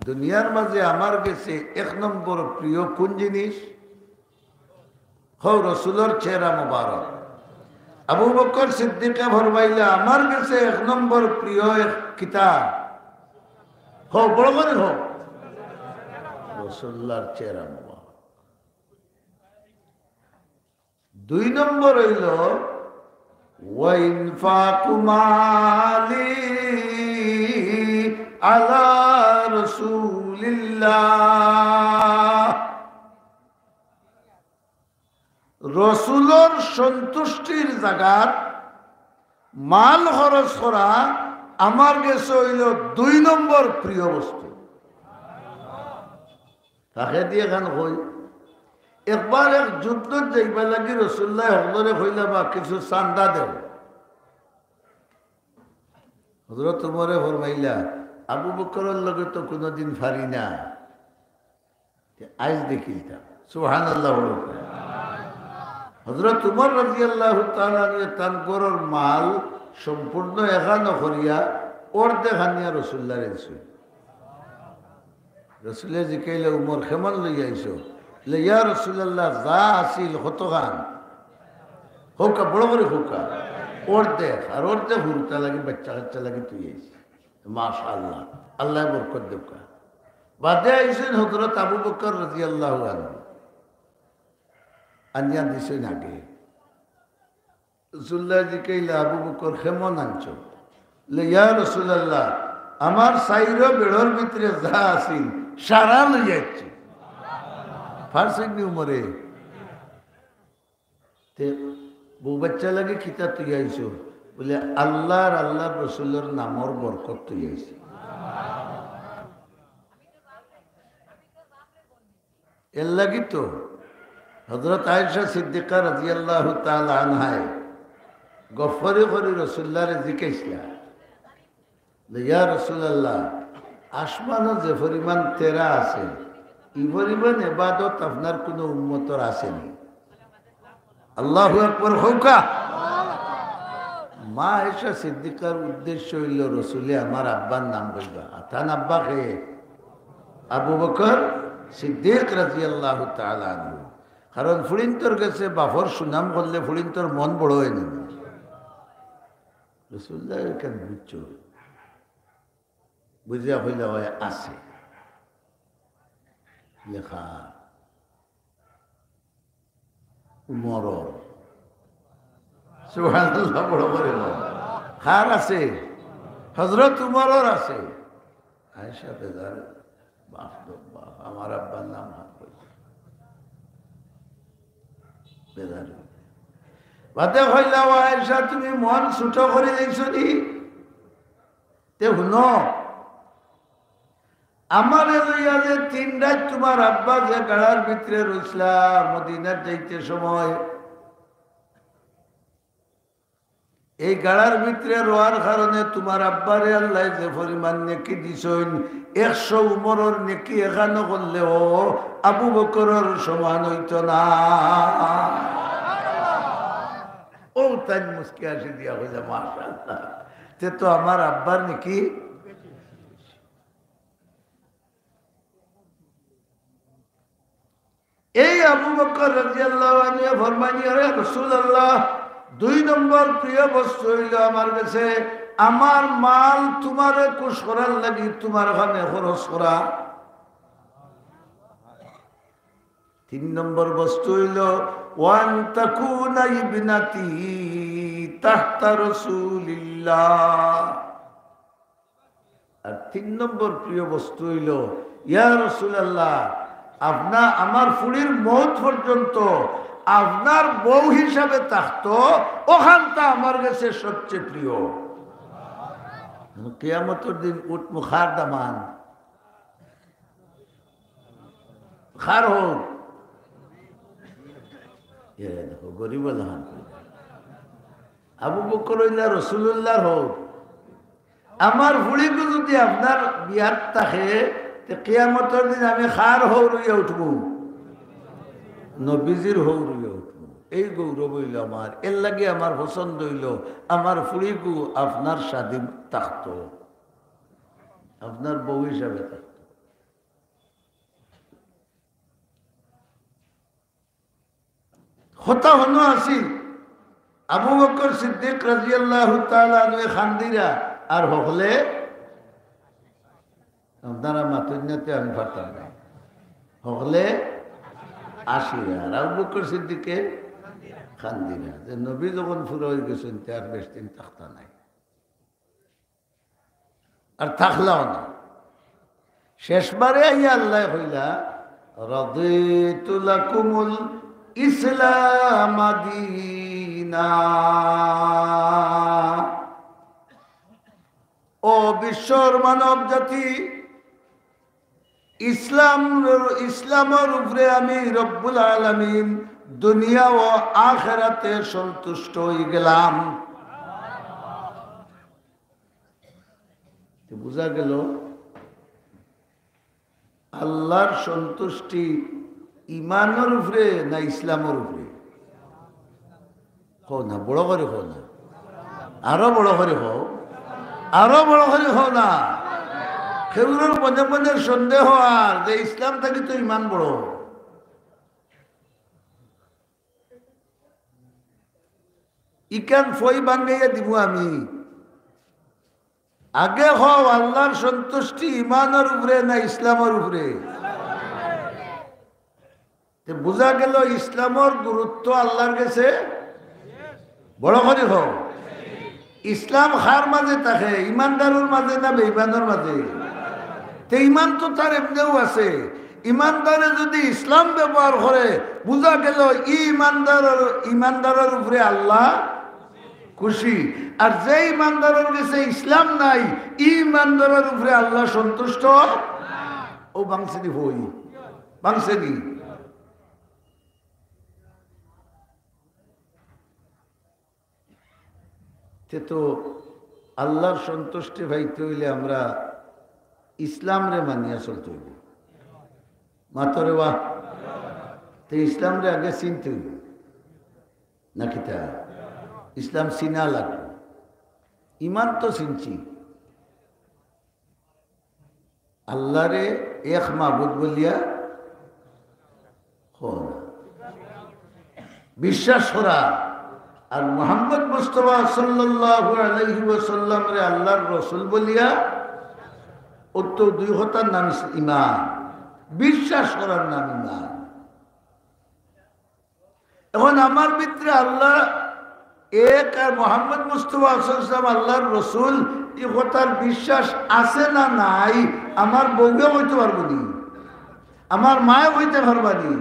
দুনিয়ার মাঝে আমার কাছে এক নম্বর প্রিয় কোন জিনিস? হো রসুলের চেহারা মুবারক। আবু বকর সিদ্দিকে ফরমাইলা আমার কাছে এক নম্বর প্রিয় এক কিতাব হো, বড় করে হোক, রসুল্লাহর চেহারা মুবারক। দুই নম্বর হইল ওয়াইনফাকু মালি আলা রাসূলিল্লাহ, রসুলের সন্তুষ্টির জায়গাত মাল খরচ করা আমার কাছে হইল দুই নম্বর প্রিয় বস্তু। তাকে দিয়ে গান কই একবার এক যুদ্ধ যাইবা লাগি রসুল্লাহ হজরে হইলা বা কিছু চান্দা দেব। হজরত উমরে ফরমাইলা আবু বকরের লগে তো কোনোদিন ফারি না, আজ দেখিলাম। সুবহানাল্লাহ। হজরত উমর রাদিয়াল্লাহু তাআলা তার গরর মাল সম্পূর্ণ এখানো করিয়া অর্ধেক হানিয়া রসুল্লাহ রেলছিল। রসুল্লাহ জিকাইলে উমর কেমন লইয়া আইসো? ইয়া রসুল্লাহ যা আসিল হতগান হোকা, বড় করে হোকা, অর্ধেক আর অর্ধেক হুরতা লাগে, বাচ্চা কাচ্চা লাগে তুই আইসি। মাশাআল্লাহ, আল্লাহ বরকত দেবকা। বাদে আইসেন হযরত আবু বকর রাদিয়াল্লাহু আনহু, আনিয়া দিছেন আগে। রাসূলুল্লাহ জিকাইলা আবু বকর কেমন আনছো? ইয়া রাসূলুল্লাহ আমার সাইরো বেড়র ভিতরে যা আসিল সারা লই যাচ্ছি। ফারসিনি উমরে তে বউ বাচ্চা লাগে খিতা তুই আইসো? বলে আল্লাহর আল্লাহর রসুলের নামর বরকত তুই আইসি। এর লাগি তো হযরত আয়েশা সিদ্দিকা রাদিয়াল্লাহু তাআলা আনহায় গফরে করে রসুল্লাহরে জিজ্ঞাসা, ইয়া রাসূলুল্লাহ আসমানে যে পরিমাণ তেরা আছে এই পরিমাণ ইবাদত আপনার কোনো উম্মতর আসেনি। আল্লাহু আকবার হোকা। মা আয়েশা সিদ্দিকার উদ্দেশ্য হইল রসুলে আমার আব্বার নাম বলবা। তান আব্বা কে? আবু বকর সিদ্দিক রাদিয়াল্লাহু তাআলা আনহু। কারণ ফুড়িন্তর কাছে বাফর সুনাম করলে ফুড়িন্তর মন বড় হয়ে নেবে। রসুল্লাহ কেন বুঝছো? বুঝিয়া হইলে হয় আছে লেখা উমর। সুবহানাল্লাহ, বড় করে খার আছে, হযরত উমরের আছে। আয়েশা বেজার, বাপ বাপ আমার আব্বার নাম হাত বেজার বাদে হইলা আয়েশা তুমি মন ছোট করে দিয়েছো নি? তে শুনো আমার লইয়া যে 3 রাত তোমার আব্বা যে গাড়ার ভিতরে রইসলা মদিনার যাইতে সময়, এই গাড়ার ভিতরে রোয়ার কারণে তোমার আব্বারে আল্লাহ যে পরিমাণ নেকি দিছেন 100 উমরের নেকি এখানে করলেও আবু বকরের সমান হইত না। ও তাই মুস্কি আসি দিয়া হইলে মাশাআল্লাহ, তে তো আমার আব্বার নেকি। এই আবু বকর রাদিয়াল্লাহু আনহু ফরমানি, আরে রাসূলুল্লাহ 2 নম্বর প্রিয় বস্তু হইল আমার কাছে আমার মাল তোমারে খুশ করার লাগি তোমার ওখানে খরচ করা। 3 নম্বর বস্তু হইল ওয়ান তাকুনা ইবনাতি তাহতা রাসূলিল্লাহ। আর 3 নম্বর প্রিয় বস্তু হইল ইয়া রাসূলুল্লাহ আপনা আমার ফুড়ির মৌত পর্যন্ত আপনার বউ হিসাবে থাকতো, ওখানটা আমার কাছে সবচেয়ে প্রিয়। কিয়ামতের দিন উঠ মুখার দামান খার হোক, দেখো গরিব দামান আবু বকর হইলা রাসূলুল্লাহর হোক, আমার ফুড়িকে যদি আপনার বিয়ার থাকে কিয়ামতের দিন আমি খার হৌ রইয়া উঠবো, নবীজির হৌ রইয়া উঠবো। এই গৌরব হইল আমার। এর লাগে আমার পছন্দ হইল আমার ফুড়িকু আপনার স্বাধীন থাকতো, আপনার বউ হিসাবে থাকতো। কথা হনো আসিল আবু বকর সিদ্দিক রাদিয়াল্লাহু তাআলা আনহু খান্দিরা আর হকলে আপনারা মাতুন্নাতে আমি পারতাম না হকলে আশিরা আর আবু বকর সিদ্দিকে খান্দিরা যে নবী যখন ফুরা হয়ে গেছেন তার বেশ দিন থাকতা নাই আর থাকলাও না শেষবারে আইয়া আল্লাহ হইলা রাদিতু লাকুমুল ইসলাম দীনা ও বিশ্বর মানব জাতি ইসলামের উপরে আমি রব্বুল আলামিন দুনিয়া ও আখিরাতে সন্তুষ্ট হয়ে গেলাম বুঝা গেল আল্লাহর সন্তুষ্টি ইমানের উপরে না ইসলামের উপরে হো না বড় করে হো না আরো বড় করে হো আরো বড় করে হো না সেগুলোর মনে মনে সন্দেহ আর যে ইসলাম থেকে তো ইমান বড় ইকান ফই বাঙ্গাইয়া দিব আমি আগে হও আল্লাহর সন্তুষ্টি ইমানের উপরে না ইসলামের উপরে বুঝা গেল ইসলামের গুরুত্ব আল্লাহর কাছে বড় করে হও ইসলাম খার মাঝে থাকে ইমানদারের মাঝে না বেঈমানের মাঝে তে ইমান তো তার এমনিও আছে ইমানদারে যদি ইসলাম ব্যবহার করে বুঝা গেল ইমানদারের উপরে আল্লাহ খুশি আর যে ইমানদারের কাছে ইসলাম নাই ইমানদারের উপরে আল্লাহ সন্তুষ্ট ও বাংসেনি হই বাংসেনি তো আল্লাহর সন্তুষ্টি পাইতে হইলে আমরা ইসলাম রে মানিয়া চলতে হইব মাতরে বাহ তো ইসলাম রে আগে চিনতে হইব নাকি তা ইসলাম চিনা লাগবে ইমান তো চিনছি আল্লাহরে এক মাবুদ বলিয়া বিশ্বাস করা আর মুহাম্মদ মুস্তাফা সাল্লাল্লাহু আলাইহি ওয়াসাল্লাম রে আল্লাহর রাসূল বলিয়া ও তো দুই হতার নাম ঈমান বিশ্বাস করার নাম ঈমান এখন আমার ভিতরে আল্লাহ এক আর মুহাম্মদ মুস্তাফা সাল্লাল্লাহু আলাইহি ওয়াসাল্লাম আল্লাহর রাসূল এই কথার বিশ্বাস আছে না নাই আমার বউকে হইতে পারবো নি আমার মায়ে হইতে পারবানি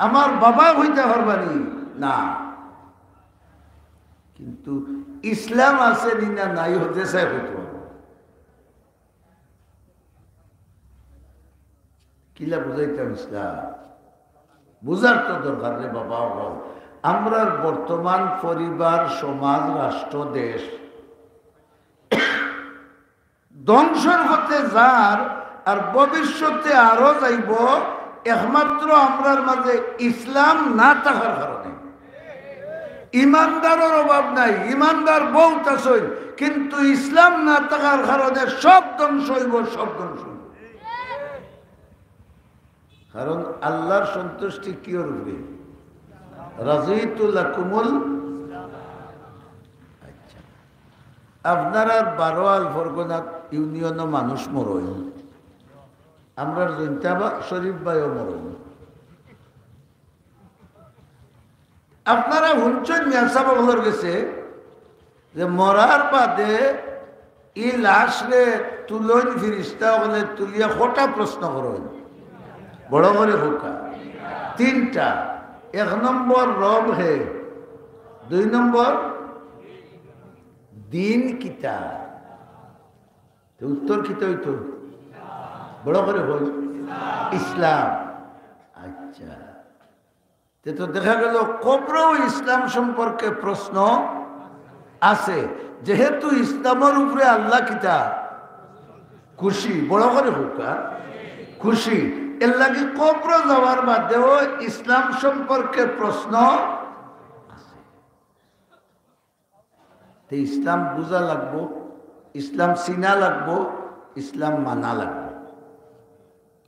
আমার বাবা হইতে পারবানি না কিন্তু ইসলাম আছে না নাই হতে চাই হইতে পারবো কিলা বুঝাইতাম ইসলাম বুঝার তো দরকার রে বাবা আমরা বর্তমান পরিবার সমাজ রাষ্ট্র দেশ ধ্বংসের হতে যার আর ভবিষ্যতে আরো যাইব একমাত্র আমরার মাঝে ইসলাম না থাকার কারণে ইমানদারের অভাব নাই ইমানদার বহুত আছে কিন্তু ইসলাম না থাকার কারণে সব ধ্বংস হইব সব ধ্বংস হইব কারণ আল্লাহর সন্তুষ্টি কি উপরে রাজিতু লাকুমুল আচ্ছা আপনারা 12 ফরগনা ইউনিয়ন মানুষ মরইল আমরা জৈন্তাবা শরীফ ভাইও মরইল আপনারা হুঞ্চন মিয়াসা বলার গেছে যে মরার বাদে এই লাশ রে তুলন ফিরিস্তা বলে তুলিয়া কটা প্রশ্ন করেন বড় করে হোকা 3টা 1 নম্বর রব হে 2 নম্বর দিন কিতা উত্তর কিতা হইতো বড় করে হল ইসলাম আচ্ছা তো দেখা গেল কবরও ইসলাম সম্পর্কে প্রশ্ন আছে যেহেতু ইসলামের উপরে আল্লাহ কিতা খুশি বড় করে হোকা খুশি এর লাগে কবর যাওয়ার বাদেও ইসলাম সম্পর্কে প্রশ্ন আছে তো ইসলাম বুঝা লাগবো ইসলাম চিনা লাগবো ইসলাম মানা লাগবো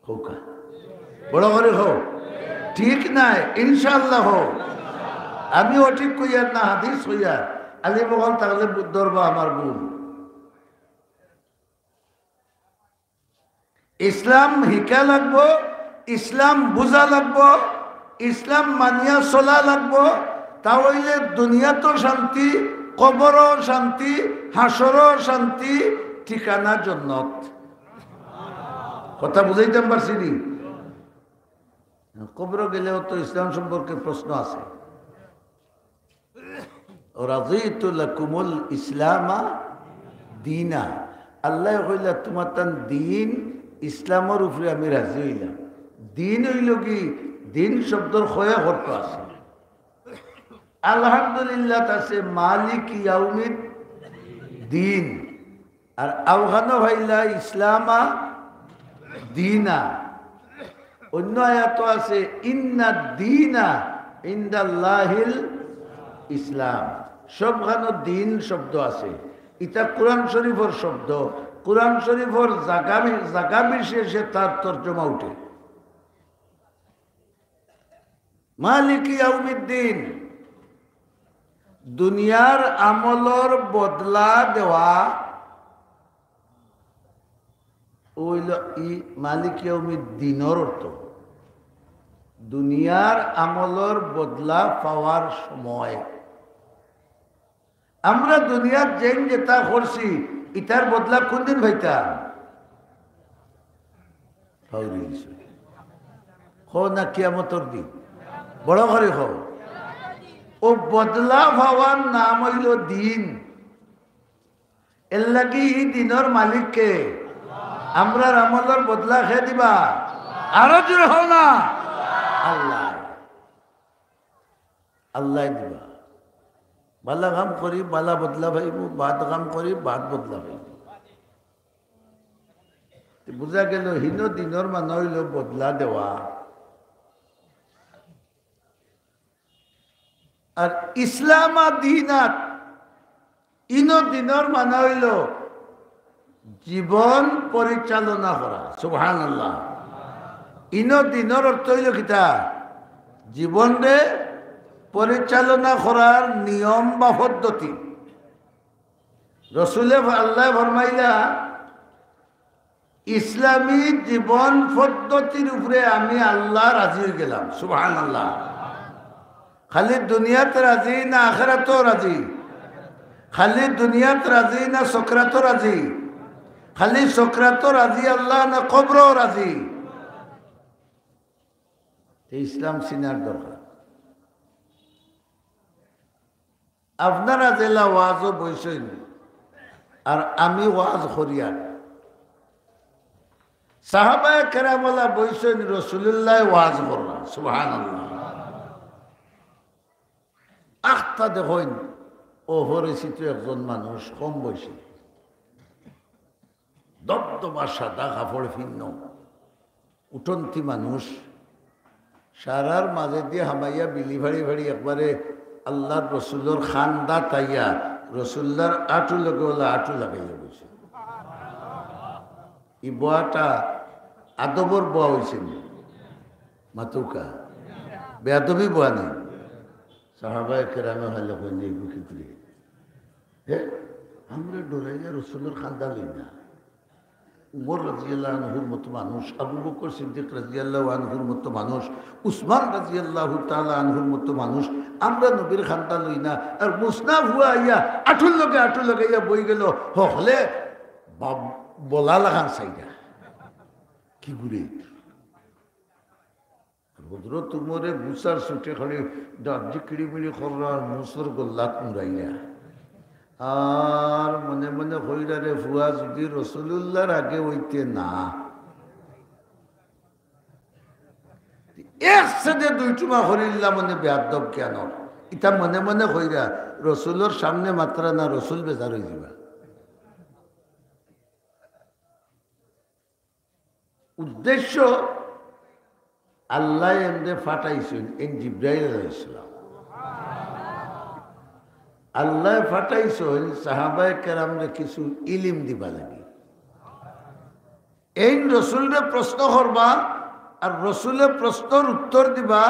হোকা বড় করে হোক ঠিক নাই ইনশাআল্লাহ হোক আমি অঠিক কইয়ার না হাদিস হইয়া আলী বগল তাহলে ধরবা আমার ভুল। ইসলাম শিকা লাগবো, ইসলাম বুঝা লাগবো, ইসলাম মানিয়া চলা লাগবো। তাহলে দুনিয়াতো শান্তি, কবরও শান্তি, হাসরও শান্তি, ঠিকানা জন্নত। কথা বুঝাইতে পারছি নি? কবর গেলেও তো ইসলাম সম্পর্কে প্রশ্ন আছে। রাযীতু লাকুমুল ইসলামা দীনা, আল্লাহ কইলা তোমার তান দিন ইসলামের উপরে আমি রাজি হইলাম। দিন হইল কি? দিন শব্দর খয়া অর্থ আছে। আলহামদুলিল্লাহ আছে মালিক ইয়াউমিদ দিন, আর আওহানো হইলা ইসলামা দিনা। অন্য আয়াত আছে ইন্না দিনা ইনদাল্লাহিল ইসলাম। সবখানো দিন শব্দ আছে। এটা কোরআন শরীফের শব্দ। কোরআন শরীফের জাগা বিশেষে তার তর্জমা উঠে। মালিক ইয়াউমিদ্দিন, দুনিয়ার আমলর বদলা দেওয়া ওইল ই মালিক ইয়াউমিদ্দিনের অর্থ। দুনিয়ার আমলর বদলা পাওয়ার সময়। আমরা দুনিয়ার যেন যেটা করছি ইটার বদলা কোন দিন ভাইতা হো না কিয়ামতর দিন, বড় করে হো। ও বদলা পাওয়ার নাম হইল দিন। এর লাগি দিনের মালিককে আমরা আমলের বদলা খেয়ে দিবা। আরো জোরে হও না, আল্লাহ আল্লাহ দিবা। বালা কাম করি বালা বদলা ভাইব, বাদ কাম করি বাদ বদলা ভাইব। বুঝা গেল হীন দিনের মানে হইল বদলা দেওয়া। আর ইসলামা দিনাত ইন দিনের মানে হইল জীবন পরিচালনা করা। সুবহানাল্লাহ। ইন দিনের অর্থ হইল কিতা? জীবনরে পরিচালনা করার নিয়ম বা পদ্ধতি। রসুলে আল্লাহ ফরমাইলা ইসলামী জীবন পদ্ধতির উপরে আমি আল্লাহ রাজি হয়ে গেলাম। সুবহানাল্লাহ। খালি দুনিয়াতে রাজি না আখিরাতেও রাজি? খালি দুনিয়াতে রাজি না সকরাতও রাজি? খালি সকরাতও রাজি আল্লাহ না কবরও রাজি? ইসলাম চিনার দরকার। আপনারা জেলা ওয়াজও বইছেন আর আমি ওয়াজ করিয়ার। সাহাবায়ে কেরামলা বইছেন, রাসূলুল্লাহ ওয়াজ করলা। সুবহানাল্লাহ। আখতা দেখুন ও পরিচিত একজন মানুষ, কম বয়সী, দবদবা সাদা কাপড় ভিন্ন, উঠন্তি মানুষ, সারার মাঝে দিয়ে হামাইয়া বিলি ভাড়ি ভাড়ি একবারে আল্লাহর রসুলোর খান্দা তাইয়া রসুল্লার আটু লগে বলে আটু লাগাইয়া বসে। এই বোয়াটা আদবর বোয়া হয়েছে মাতুকা, বেয়াদবি বোয়া নেই। সাহাবায়ে কেরামে হলে কইলে কি করি আমরা ডরাইয়া রসুলের খান্দা লই না। উমর রাদিয়াল্লাহু আনহুর মতো মানুষ, আবু বকর সিদ্দিক রাদিয়াল্লাহু আনহুর মতো মানুষ, উসমান রাদিয়াল্লাহু তাআলা আনহুর মতো মানুষ, আমরা নবীর খান্দা লই না। আর মুসনাফ হুয়া ইয়া আঠুর লগে ইয়া বই গেল হলে বলা লাগান চাইয়া কি ঘুরে রুদ্র তুমরে গুসার ছুটে খালি ডাবজি কিড়িমিড়ি করার মুসর গোল্লাত মুরাইয়া। আর মনে মনে হইরারে ফুয়া যদি রসুলুল্লাহর আগে হইতে না, একসাথে দুইটুমা হরিল্লা মনে বেয়াদব কেন? ইটা মনে মনে হইরা রসুলের সামনে মাত্রা না রসুল বেজার হয়ে যাবা। উদ্দেশ্য আল্লাহ এমনি ফাটাইছেন এন জিব্রাইল আলাইহিস সালাম। আল্লাহ ফাটাইছেন সাহাবায়ে কেরামরে কিছু ইলিম দিবা লাগে। এই রসুলরে প্রশ্ন করবা আর রসুলের প্রশ্নের উত্তর দিবা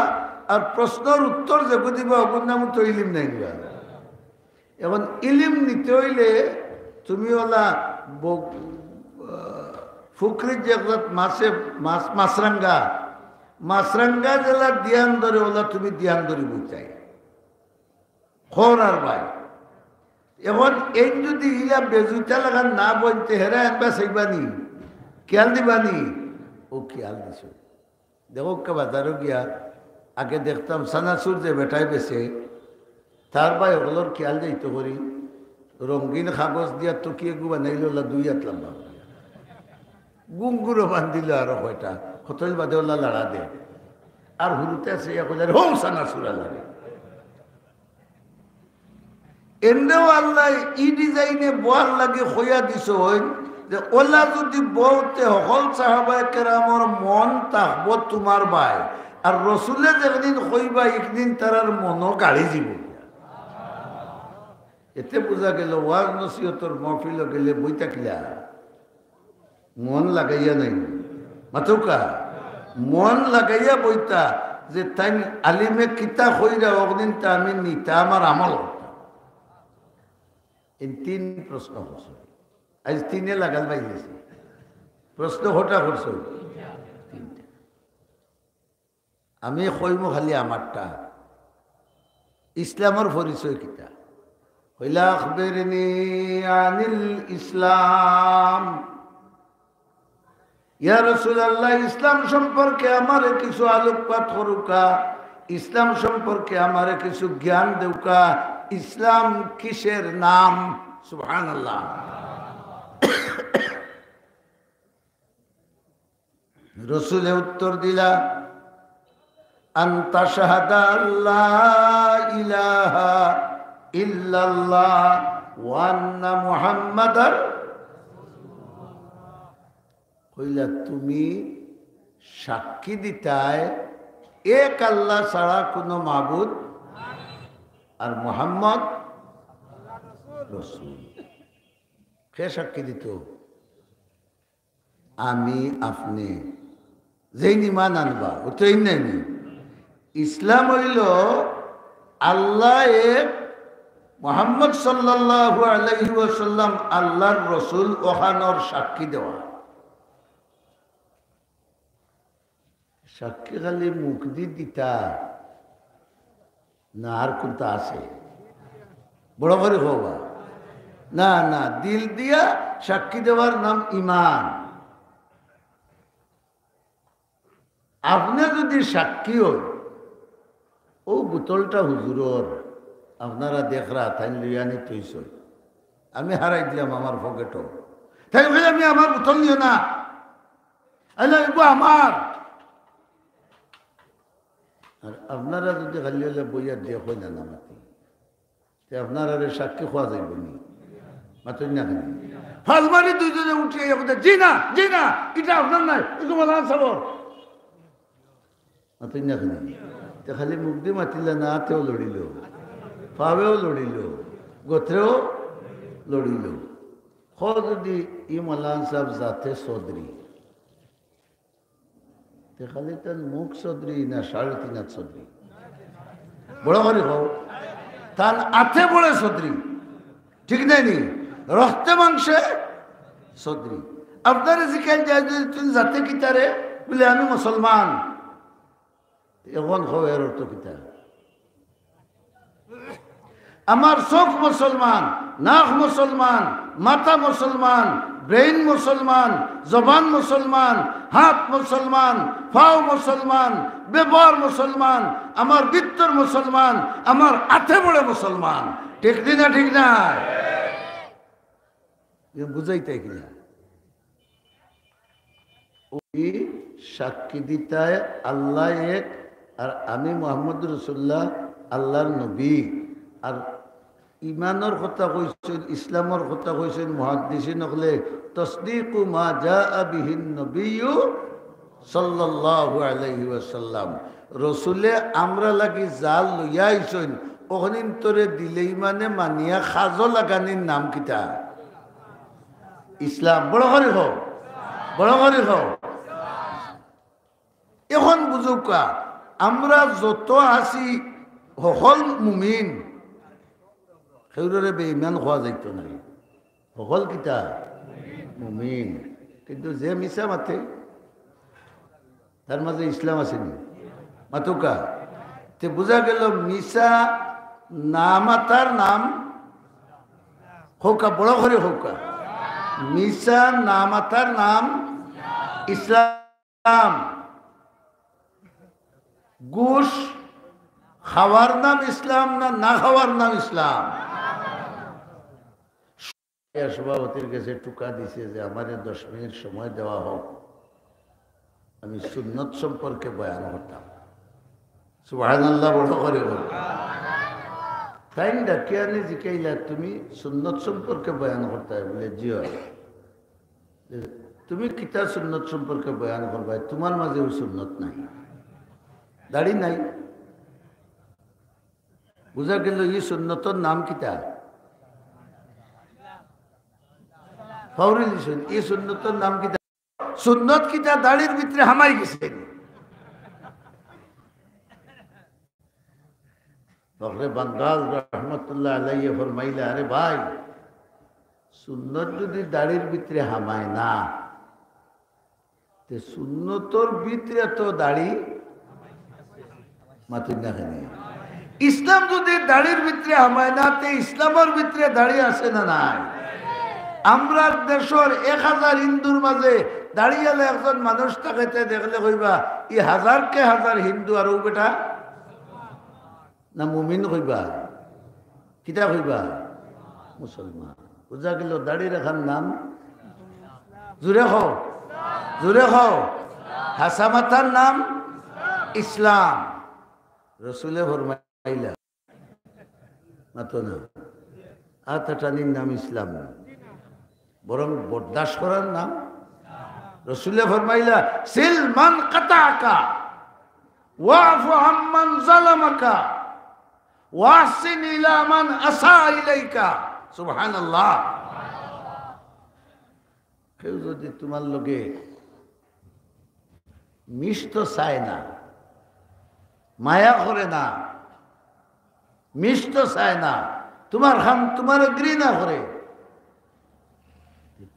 আর প্রশ্নের উত্তর যে দিবা ওগুর নাম তো ইলিম নাই দিবা। এখন ইলিম নিতে হইলে তুমি ওলা ফুকরির যে মাছে মাছরাঙ্গা মাছরাঙ্গা জেলা দিয়ান ধরে ওলা তুমি দিয়ান ধরে বুঝাই খর আর ভাই। এখন এই যদি ইলা বেজুইটা লাগান না বলতে হেরা আনবা সেইবানি খেয়াল দিবানি ও খেয়াল দিছ। দেখো কে বাজারও গিয়া আগে দেখতাম সানাসুর যে বেটাই বেছে তার ভাই ওগুলোর খেয়াল যাইতো করি রঙিন কাগজ দিয়া টুকিয়ে গু বানাইল দুই হাত লম্বা গুঙ্গুরো বান্ধিল আরো কয়টা হোটেল বাদে ওলা লড়া দে আর হুরুতে আছে হো সানাসুর লাগে এনেও আল্লাহ ই ডিজাইনে বোয়ার লাগে হইয়া দিছ যে ওলা যদি বউতে হকল সাহাবায়ে কেরামর মন থাকব তোমার ভাই আর রসুলে যেদিন কইবা একদিন তারার মনও গাড়ি যাব। এতে বোঝা গেল ওয়াজ নসিহতর মহফিল গেলে বই থাকলা মন লাগাইয়া নাই মাথুকা মন লাগাইয়া বইতা যে তাই আলিমে কিতা কইরা একদিন তা আমি নিতা আমার আমল। এই তিন প্রশ্ন করছো আজ তিনে লাগাল বাইলেছি প্রশ্ন হঠা করছো তিনটা। আমি কইমো খালি আমারটা ইসলামের পরিচয় কিতা হইলা আখবিরনি আনিল ইসলাম। ইয়া রাসূলুল্লাহ ইসলাম সম্পর্কে আমারে কিছু আলোকপাত করুকা, ইসলাম সম্পর্কে আমারে কিছু জ্ঞান দেউকা। ইসলাম কিসের নাম? সুবহানাল্লাহ। রসুলে উত্তর দিলা আনতা শাহাদা আল্লাহ ইলাহা ইল্লাল্লাহ ওয়া আন্না মুহাম্মাদার। কইলা তুমি সাক্ষী দিতায় এক আল্লাহ ছাড়া কোনো মাবুদ আর মুহাম্মদ রসুল। কে সাক্ষী দিত? আমি আপনি যেই নিমান আনবা ওটাই নেই। ইসলাম হইল আল্লাহ এক, মুহাম্মদ সাল্লাল্লাহু আলাইহি ওয়াসাল্লাম আল্লাহর রসুল ওখানোর সাক্ষী দেওয়া। সাক্ষী খালি মুখ দিতা না আর কোনটা আছে বড় করে হবা না না দিল দিয়া সাক্ষী দেওয়ার নাম ইমান। আপনি যদি সাক্ষী হন ও বোতলটা হুজুরর আপনারা দেখরা তাই লিয়ানি তৈছ আমি হারাই দিলাম আমার পকেটও তাই ভাই আমি আমার বোতল নিও না আমার। আর আপনারা যদি খালি হলে বইয়া দেখো না নামাতি আপনারা সাক্ষী খোয়া যাইব নি মাতুন না কেন ফালমারি দুইজনে উঠিয়ে জি না এটা আপনার নাই চাব মাতুন না কেন খালি মুখ দিয়ে মাতিলে না হাতেও লড়িল পাবেও লড়িল গোত্রেও লড়িল। খ যদি ই মৌলান সাহেব যাতে চৌধুরী খালি তার মুখ চৌধুরী না 3.5 হাত চৌধুরী বড় করে হোক তার আথে বড়ে চৌধুরী ঠিক নাই নি রক্তে মাংসে চৌধুরী। আপনারা জিজ্ঞান যায় যদি তুমি যাতে কিতারে বলে আমি মুসলমান এখন হো এর অর্থ কিতা? আমার চোখ মুসলমান, নাক মুসলমান, মাথা মুসলমান, ব্রেইন মুসলমান, জবান মুসলমান, হাত মুসলমান, পাও মুসলমান, ব্যবহার মুসলমান, আমার ভিতর মুসলমান, আমার আথে বড়ে মুসলমান। ঠিক না ঠিক না বুঝাইতে কিনা ওই সাক্ষী দিতায় আল্লাহ এক আর আমি মুহাম্মদ রাসূলুল্লাহ আল্লাহর নবী। আর ইমানের কথা কইছেন ইসলামের কথা কইছেন মুহাদ্দিসিন হলে তসদিকু মা জাআ বিহিন নবিয়্যু সাল্লাল্লাহু আলাইহি ওয়াসাল্লাম। রসুলে আমরা লাগি জাল লইয়া আইছেন ওখানিন তোরে দিলেই মানে মানিয়া খাজো লাগানির নাম কিতা? ইসলাম। বড় করে হোক বড় করে হোক। এখন বুঝুকা আমরা যত আছি সকল মুমিন সেউরে বেঈমান হওয়া যাইত নাই সকল কিতা মুমিন কিন্তু যে মিছা মাতে তার মাঝে ইসলাম আসেনি মাতুকা তে বোঝা গেল মিছা না মাতার নাম হোকা বড় করে হোকা মিছা না মাতার নাম ইসলাম ঘুষ খাওয়ার নাম ইসলাম না না খাওয়ার নাম ইসলাম সভাপতির কাছে টুকা দিছে যে আমার 10 মিনিট সময় দেওয়া হোক আমি সুন্নত সম্পর্কে বয়ান করতাম সুবহানাল্লাহ বড় করে হোক তাই ডাকিয়ানি জিকাইলা তুমি সুন্নত সম্পর্কে বয়ান করতে বলে জি হয় তুমি কিতা সুন্নত সম্পর্কে বয়ান করবা তোমার মাঝেও সুন্নত নাই দাড়ি নাই বুঝা গেল এই সুন্নতর নাম কিতা ফাউরি দিছেন এই সুন্নতর নাম কিতা সুন্নত কিতা দাড়ির ভিতরে হামাই গেছে ফখরে বাঙ্গাল রহমতুল্লাহ আলাইহি ফরমাইলা আরে ভাই সুন্নত যদি দাড়ির ভিতরে হামায় না তে সুন্নতর ভিতরে তো দাড়ি মাতুন না কেন ইসলাম যদি দাড়ির ভিতরে হামায় না তে ইসলামের ভিতরে দাড়ি আছে না নাই আমরা দেশের 1000 হিন্দুর মাঝে দাঁড়িয়ে একজন মানুষ তাকাইতে দেখলে কইবা ই হাজারকে হাজার হিন্দু আর ও বেটা না মুমিন কইবা কিতা কইবা মুসলমান বুঝা গেল দাড়ি রাখার নাম জুড়ে খাও হাসামাতার নাম ইসলাম রসুলে ফরমাইলা মাতো না আতাটানির নাম ইসলাম না বরং বরদাস্ত করার নাম রসুলে ফরমাইলা সিল মান কাতাকা ওয়াফু আম্মান যালামাকা ওয়াহসিন ইলা মান আসা ইলাইকা সুবহানাল্লাহ কেউ যদি তোমার লগে মিষ্ট চায় না মায়া করে না মিষ্ট চায় না তোমার ঘৃণা করে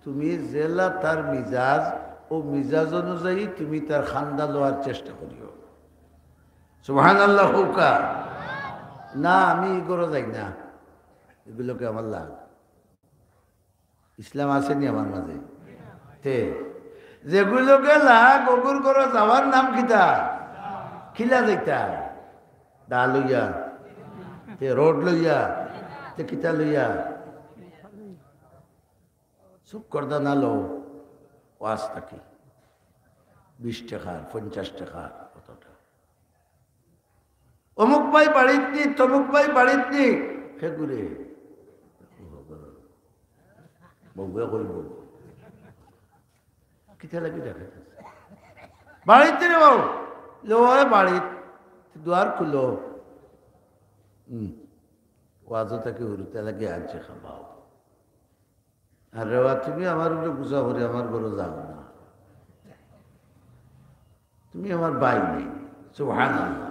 তুমি জেলা তার মিজাজ ও মিজাজ অনুযায়ী তুমি তার খান্দা লওয়ার চেষ্টা করিও সুবহানাল্লাহ হুকা না আমি এগুলো যাই না এগুলোকে আমার লাগ ইসলাম আসেনি আমার মাঝে তে যেগুলোকে লাগ ওগুর করে যাওয়ার নাম কিতা খিলা যাইতা দা লইয়া তে রোড লইয়া তে কিতা লইয়া চুপ করদা না লো ওয়াজ থাকি 20 টাকার 50 টাকার কতটা অমুক ভাই বাড়িত নি তমুক ভাই বাড়িত নি সেগুরে বউয়া করিব কিতা লাগি দেখা বাড়িতে রে বউ লো বাড়িত দুয়ার খুলো ওয়াজও তাকে হুরুতে লাগে আনছে খাবাও আর রেওয়া তুমি আমার উপরে গুজা করে আমার ঘরে যাও না তুমি আমার ভাই নেই সুবহানাল্লাহ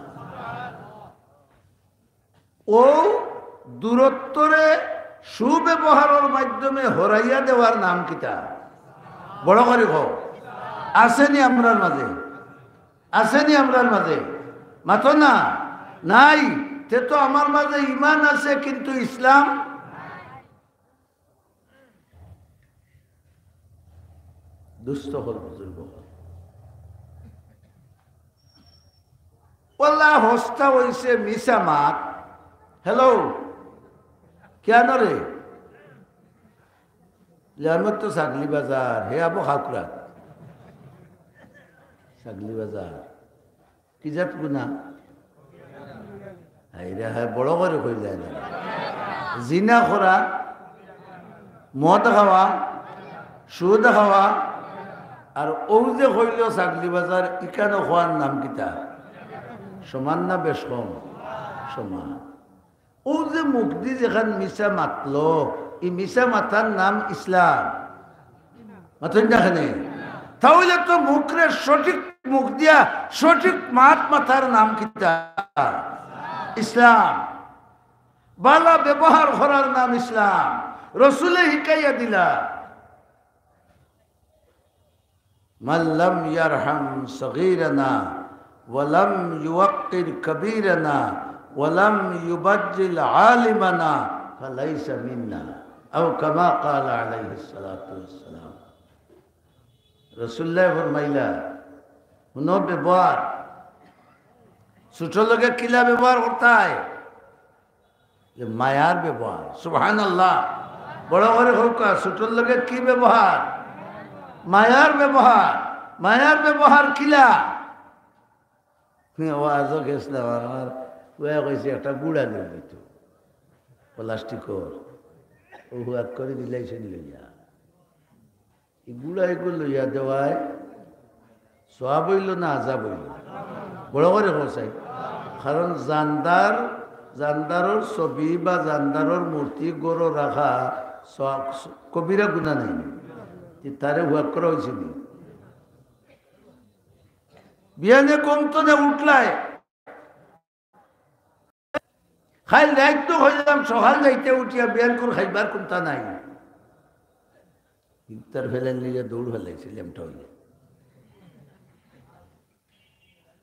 ও দূরত্বরে সুব্যবহারের মাধ্যমে হরাইয়া দেওয়ার নাম কিতা বড় করে কও আসেনি আমরার মাঝে আসেনি আমরার মাঝে মাতো না নাই তে তো আমার মাঝে ইমান আছে কিন্তু ইসলাম দুস্থ হল বুজুর্গ ওলা হস্তা হইছে মিশা মাত হ্যালো কেন রে আমার তো ছাগলি বাজার হে আবো হাকুরা ছাগলি বাজার কি জাত গুনা হাইরা হ্যাঁ বড় করে কইলে জিনা করা মদ খাওয়া সুদ খাওয়া আর ও যে হইল ছাগলি বাজার ইকানো খোয়ার নাম কিতা সমান না বেশ কম সমান ও যে মুক্তি যেখান মিশা মাতলো এই মিশা মাতার নাম ইসলাম মাতেন না তাহলে তো মুখরে সঠিক মুখ দিয়া সঠিক মাথার নাম কিতা ইসলাম। বালা ব্যবহার করার নাম ইসলাম। রসুলে শিকাইয়া দিলা মাল্লাম ইয়ারহাম সগীরানা ওয়ালাম ইউওয়াক্কির কবীরানা ওয়ালাম ইউবাজ্জিল আলিমানা ফালাইসা মিন্না আও কামা ক্বালা আলাইহিস সালাতু ওয়াসসালাম। রসুল্লাহ ফরমাইলা হুনো ব্যবহার ছোট লোকে কিলা ব্যবহার করতে হয় যে মায়ার ব্যবহার। সুবহানাল্লাহ। বড় করে হোক ছোট লোকে কি ব্যবহার? মায়ার ব্যবহার। মায়ার ব্যবহার কিলা আজও গেছিলাম আমার ওয়া কইছে একটা গুড়া নিয়ে দিত প্লাস্টিকর ও হুয়াত করে দিলাইছেন লইয়া এই গুড়া এগুলো লইয়া দেওয়ায় সওয়াব হইল না আযাব হইল? বড় করে হোসাই। কারণ জানদারর ছবি বা জানদারর মূর্তি গড় রাখা কবিরা গুণা নাই, তারে হুয়াত করা হয়েছিল। বিয়ানে কমতো না উঠলায় খাই দায়িত্ব হইলাম সকাল যাইতে উঠিয়া বিয়ান করে খাইবার কোনটা নাই ইফতার ফেলেন নিয়ে দৌড় ফেলাইছিলাম হইলে।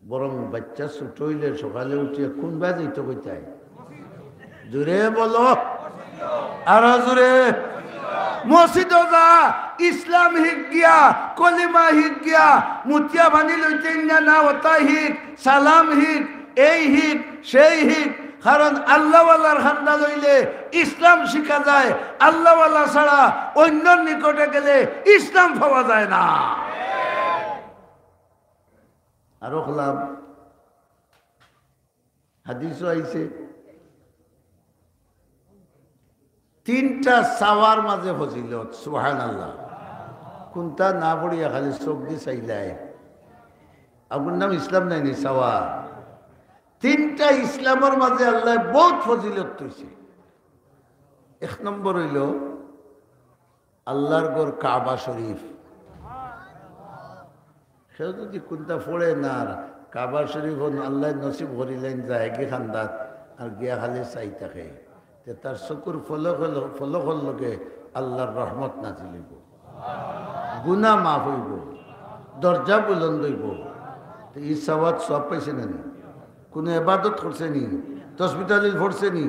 বরং বাচ্চা ছোট হইলে সকালে উঠিয়া কোন বা যাইত কইতাই জোরে বলো আরো জোরে। মসজিদ যা ইসলাম হিক গিয়া কলিমা হিক গিয়া মুতিয়া বানি লইতে না ওটা হিক সালাম হিক এই হিক সেই হিক। কারণ আল্লাহওয়ালার খান্দা লইলে ইসলাম শিখা যায়, আল্লাহওয়ালা ছাড়া অন্য নিকটে গেলে ইসলাম পাওয়া যায় না। আরো খলাম হাদিসও আইছে তিনটা সাওয়ার মাঝে ফজিলত। সুবহানাল্লাহ। কোনটা না পড়িয়া খালি চোখ দিয়ে চাইলাই আপনার নাম ইসলাম নাই নি সাওয়া। তিনটা ইসলামের মাঝে আল্লাহ বহুত ফজিলত তৈছে। এক নম্বর হইল আল্লাহর গড় কাবা শরীফ। সে যদি কোনটা পড়ে না কাবা শরীফ আল্লাহ নসিব করিলেন যায় গে খান্দাত আর গিয়া খালি চাই থাকে তার চকুর ফলক লগে আল্লাহর রহমত নাজিলিব, গুনাহ মাফ হইব, দরজা বুলন্দ হইব। ই সওয়াব সব পাইছে না? কোনো ইবাদত করছে নি? তাসবিহ তাহলিল পড়ছে নি?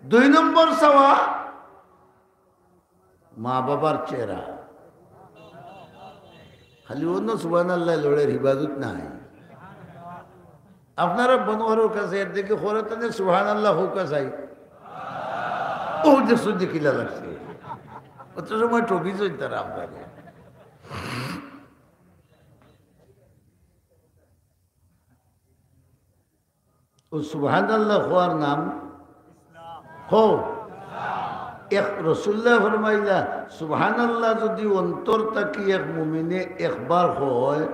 দুই নম্বর সওয়াব মা বাবার চেহারা। খালি অন্য সুবহানাল্লাহ লড়ের ইবাদত নাই। আপনারা বনোয়ারের কাছে এর দিকে খোরাতানে সুবহানাল্লাহ হোক চাই ও যে শুনতে কিলা লাগছে অত সময় ঠকিছ তারা আপনাকে। ও সুবহানাল্লাহ হওয়ার নাম হো এক। রসুল্লাহ ফরমাইলা সুবহানাল্লাহ যদি অন্তর তাকি এক মুমিনে একবার হয়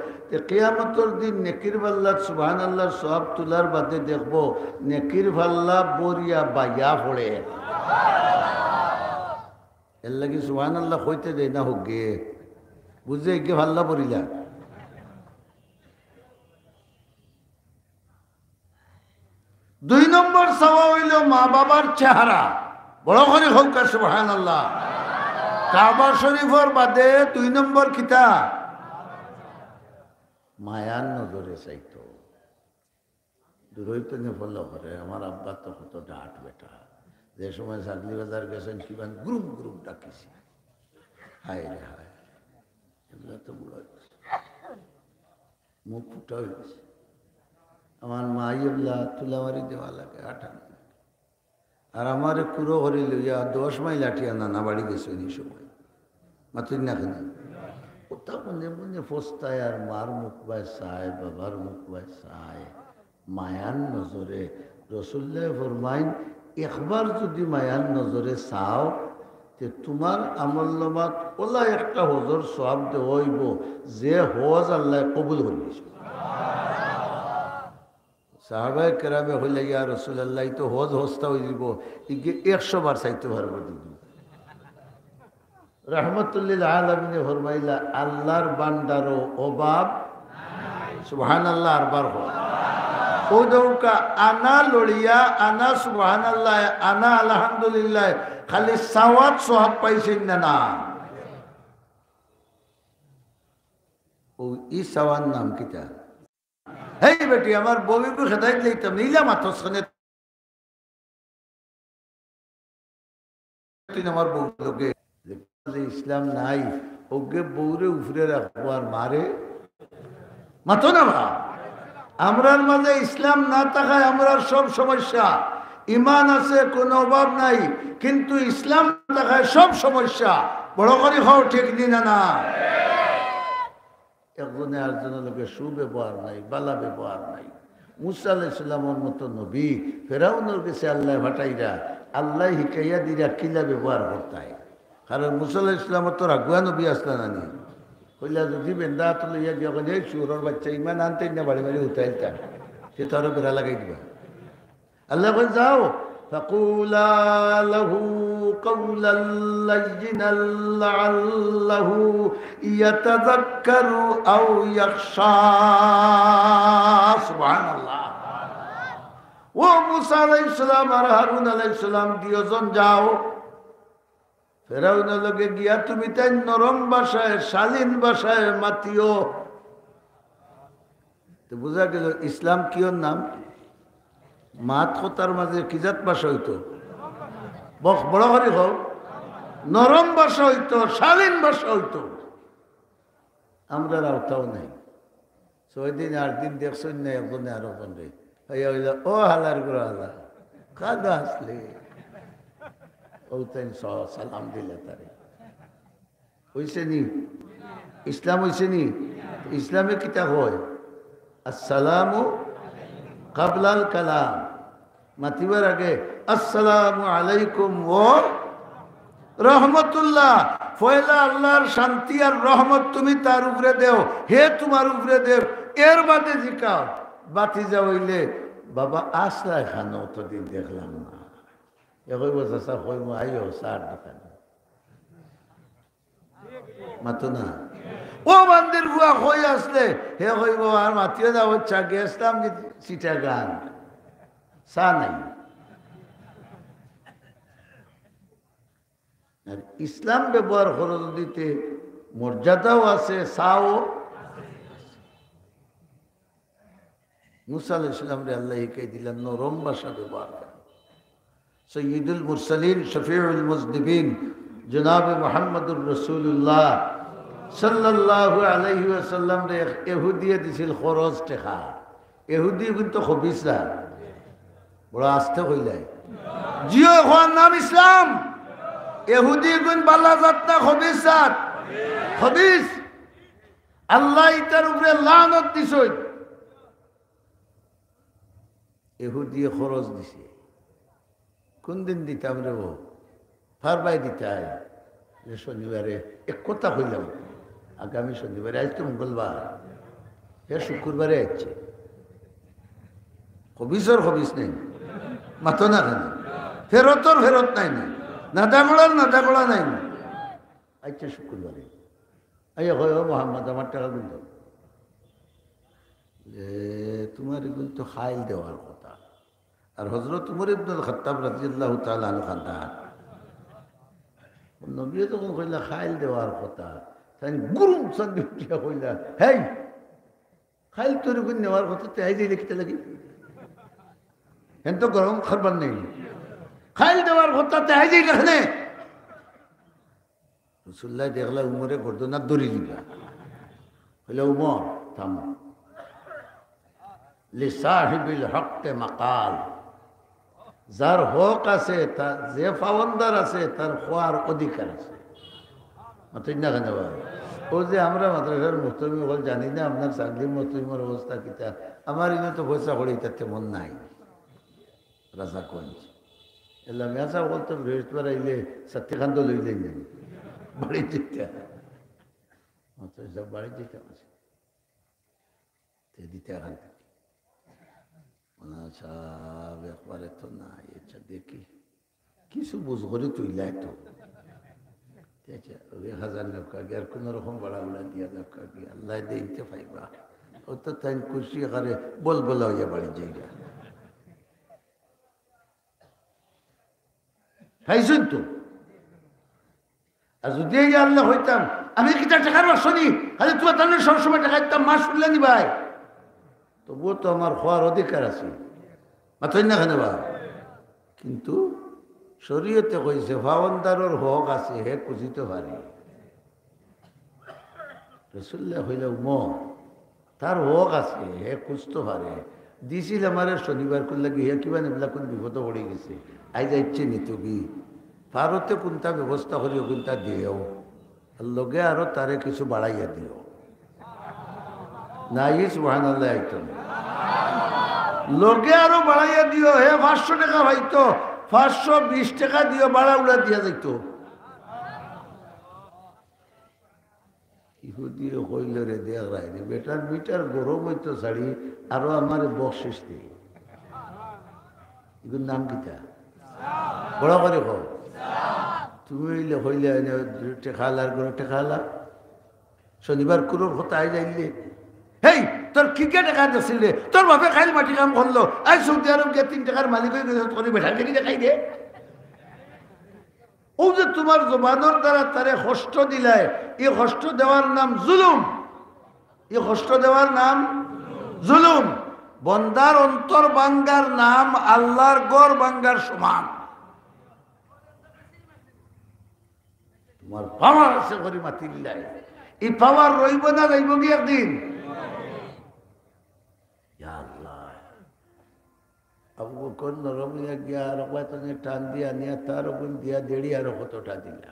কিয়ামতের দিন নেকির পাল্লাত সুবহানাল্লাহর সওয়াব তোলার বাদে দেখব নেকির পাল্লা বরিয়া বাইয়া পড়ে। এর লাগি সুবহানাল্লাহ কইতে দেয় না হোক গে বুঝে গে পাল্লা পড়িলা। দুই নম্বর সওয়াব হইল মা বাবার চেহারা। বড় করে হোক সুবহানাল্লাহ। কাবা শরীফের বাদে দুই নম্বর কিতা মায়ার নজরে চাইতো দূরইতে ফলো করে। আমার আব্বা তো কত ডাট বেটা, যে সময় চাকরি বাজার গেছেন কিমান গ্রুপ গ্রুপ ডাকিছি, হায় রে হায় এগুলো তো বুড়ো মুখ ফুটা হয়ে গেছে। আমার মা এগুলা তুলামারি দেওয়া লাগে আঠান আর আমার কুড়ো হরি লইয়া 10 মাইল আটিয়া নানা বাড়ি গেছে এই সময় মাতুই না কেন ওটা মনে মনে ফস্তায় আর মার মুখ বায় চায় বাবার মুখ বায় চায় মায়ার নজরে। রসুল্লাহ ফরমাইন একবার যদি মায়ার নজরে চাও তে তোমার আমল নামাত ওলা একটা হজর সওয়াব দেওয়াইব যে হজ আল্লাহ কবুল করিয়েছে। সাহাবায়ে কেরামে হইলে ইয়া রাসূলুল্লাহ তো হজ হস্তা হয়ে যাব ইগে 100 বার চাইতে পারবো দিদি। রহমতুল্লিল আলমিনে ফরমাইলা আল্লাহর বান্দারও অভাব সুবহানাল্লাহ আরবার হয় ও দৌকা আনা লড়িয়া আনা সুবহানাল্লাহ আনা আলহামদুলিল্লাহ খালি সাওয়াত সোহাব পাইছেন না না ও ই সাওয়ার নাম কিটা হেই বেটি আমার বউকে খেদাই লইতাম নিলাম আতসনে আমার বউ লোকে ইসলাম নাই ওকে বউরে উফরে রাখবো আর মারে মাতো না ভা আমরার মাঝে ইসলাম না থাকায় আমরার সব সমস্যা ইমান আছে কোনো অভাব নাই কিন্তু ইসলাম থাকায় সব সমস্যা বড় করে হও ঠিক দিনা না একজনে আরেকজনের লোকের সুব্যবহার নাই বালা ব্যবহার নাই মুসা আলাইহিস সালামের মতো নবী ফেরাউনের কাছে আল্লাহ ভাটাইরা আল্লাহ হিকাইয়া দিরা কিলা ব্যবহার করতায় কারণ মুসা আলাইহিস সালামের তো রাগুয়া নবী আসলা নানি কইলা যদি বেন্দা তো লইয়া দিয়া কইলে সুরের বাচ্চা ইমান আনতে না বাড়ি বাড়ি উঠাইতা সে তো আরো বেড়া লাগাই দিবা আল্লাহ কই যাও فقولا له قولا لينا لعله يتذكر أو يخشى سبحان الله ও মুসা আলাইহিস সালাম আর হারুন আলাইহিস সালাম দুইজন যাও ফেরাউনের লগে গিয়া তুমি তাই নরম ভাষায় শালীন ভাষায় মাতিও তো বুঝা গেল ইসলাম কিয়র নাম মাত কথার মাঝে কিজাত ভাষা হইতো বড় করে হোক নরম ভাষা হইতো শালীন ভাষা হইতো আমরা রাওতাও নাই 6 দিন 8 দিন দেখছেন না একজনে আরো বন্ধে হইয়া হইল ও হালার গুড়া হালা কাদা আসলে ও তাই সালাম দিলে তারে হইছে নি ইসলাম হইছে নি ইসলামে কিতা হয় আসসালামু কাবলাল কালাম মাতিবার আগে আসসালামু আলাইকুম ও রহমতুল্লাহ ফয়লা আল্লাহর শান্তি আর রহমত তুমি তার উপরে দেও হে তোমার উপরে দেব এর বাদে জিকাও বাতিজা হইলে বাবা আসলা খানো অতদিন দেখলাম না কইব চাষা কইব আইও সার দোকান মাতো না ও বান্দির বুয়া কই আসলে হে কইব আর মাতিয়ে যাও চা গেছলাম চিটা গান চা নাই আর ইসলাম ব্যবহার খরচ দিতে মর্যাদাও আছে চাও মুসা আলাইহিস সালাম রে আল্লাহ শিখাই দিলেন নরম ভাষা ব্যবহার করেন সৈয়দুল মুরসালিন শফিউল মুজনিবিন জনাব মুহাম্মদুর রাসূলুল্লাহ সাল্লাল্লাহু আলাইহি ওয়াসাল্লাম রে ইহুদিয়ে দিছিল খরচ টাকা ইহুদি কিন্তু খবিসরা বড় আস্তে কইলাই জিও খান নাম ইসলাম ইহুদি গুণ বালা জাতটা খবিস জাত খবিস আল্লাহ ইতার উপরে লানত দিছে ইহুদি খরচ দিছে কোন দিন দিতাম রে ও ফারবাই দিতাই যে শনিবারে এক কথা কইলাম আগামী শনিবারে আজ তো মঙ্গলবার হে শুক্রবারে আসছে খবিসর খবিস নেই মাতো না কেন ফেরতর ফেরত নাই না নাদাগোড়া নাই আচ্ছা শুক্রবারে আইয়া হয় মোহাম্মদ আমার টাকা কিন্তু যে তোমার এগুলো তো খাইল দেওয়ার কথা আর হজরত উমর ইবনুল খাত্তাব রাদিয়াল্লাহু তাআলা আনহু খান্দান নবী তখন কইলা খাইল দেওয়ার কথা তাই গুরুম সন্দেহ কিয়া কইলা হেই খাইল তোর গুণ নেওয়ার কথা তো এই যে লিখতে লাগি হেন তো গরম খাবার নেই খাইল দেওয়ার কথা তো এই যে লিখনে রাসূলুল্লাহ দেখলা উমরে গর্দনা দড়ি দিবা কইলা উমর থাম লিসাহিবিল হক মাকাল যার হক আছে তার যে পাওয়ান্দার আছে তার খোয়ার অধিকার আছে মাত্র না কেন ও যে আমরা মাদ্রাসার মুস্তমি বল জানি না আপনার চাকরির মুস্তমির অবস্থা কিতা আমার ইনে তো পয়সা করি তাতে মন নাই রাজা কঞ্জ এলা মেসা বলতো বৃহস্পতিবার আইলে সত্যকান্ত লইলেন জানি বাড়ি যেতে সব বাড়ি যেতে আছে দিতে এখান থেকে সাহেব একবারে তো না এটা দেখি কিছু বুঝ করে তুইলাই তো 1000 টাকা আর কোন রকম বাড়া উড়া দিয়া টাকা কি আল্লাহ দিতে পাইবা ও তো তাই খুশি করে বল বলা হইয়া বাড়ি যাইগা খাইছেন তো আর যদি আল্লাহ হইতাম আমি কিটা টাকার বাসনি খালি তোমার তাহলে সবসময় টাকা দিতাম মাস শুনলে নি ভাই তবুও তো আমার হওয়ার অধিকার আছে মাথই না খানে বা কিন্তু শরীয়তে কইছে ফাওয়ান্দারর হক আছে হে খুঁজিতে পারে রসুল্লাহ হইল তার হক আছে হে খুঁজতে পারে দিছিল আমার শনিবার করলে গিয়ে কিবা নেবলা কোন বিপদ পড়ে গেছে আই যাইছে নিত কি ভারতে কোনটা ব্যবস্থা করিও কোনটা দিও আর লগে আরো তারে কিছু বাড়াইয়া দিও নাই সুবহানাল্লাহ আইতো লগে আরো বাড়াইয়া দিও হে 500 টাকা ভাইতো 520 টাকা দিও বাড়া উড়া দিয়া যাইত ইহুদিও কইল রে দেখ রাইনি বেটার মিটার গরম হইতো শাড়ি আরো আমার বকশিস দিই এগুলোর নাম কিতা বড় করে কো তুমি হইলে হইলে টেকালার করে টেকালা শনিবার কুরোর হতে আই যাইলে হেই তোর কি টাকা দিছিল রে তোর বাপে খাইল মাটি কাম করলো আই সৌদি আরব গিয়ে 3 টাকার মালিক হয়ে গেছে তোর বেটা দেখি দেখাই দে ও যে তোমার জবানের দ্বারা তারে কষ্ট দিলায় এই কষ্ট দেওয়ার নাম জুলুম এই কষ্ট দেওয়ার নাম জুলুম বন্দার অন্তর বাঙ্গার নাম আল্লাহর গড় বাঙ্গার সমান তোমার পাওয়ার আছে করি মাতিল্লাই এই পাওয়ার রইব না রইব কি একদিন আবু বকর নরমিয়া গিয়া আর কয়তনে টান দিয়া নিয়া তার ওগুন দিয়া দেড়ি আর কতটা দিলা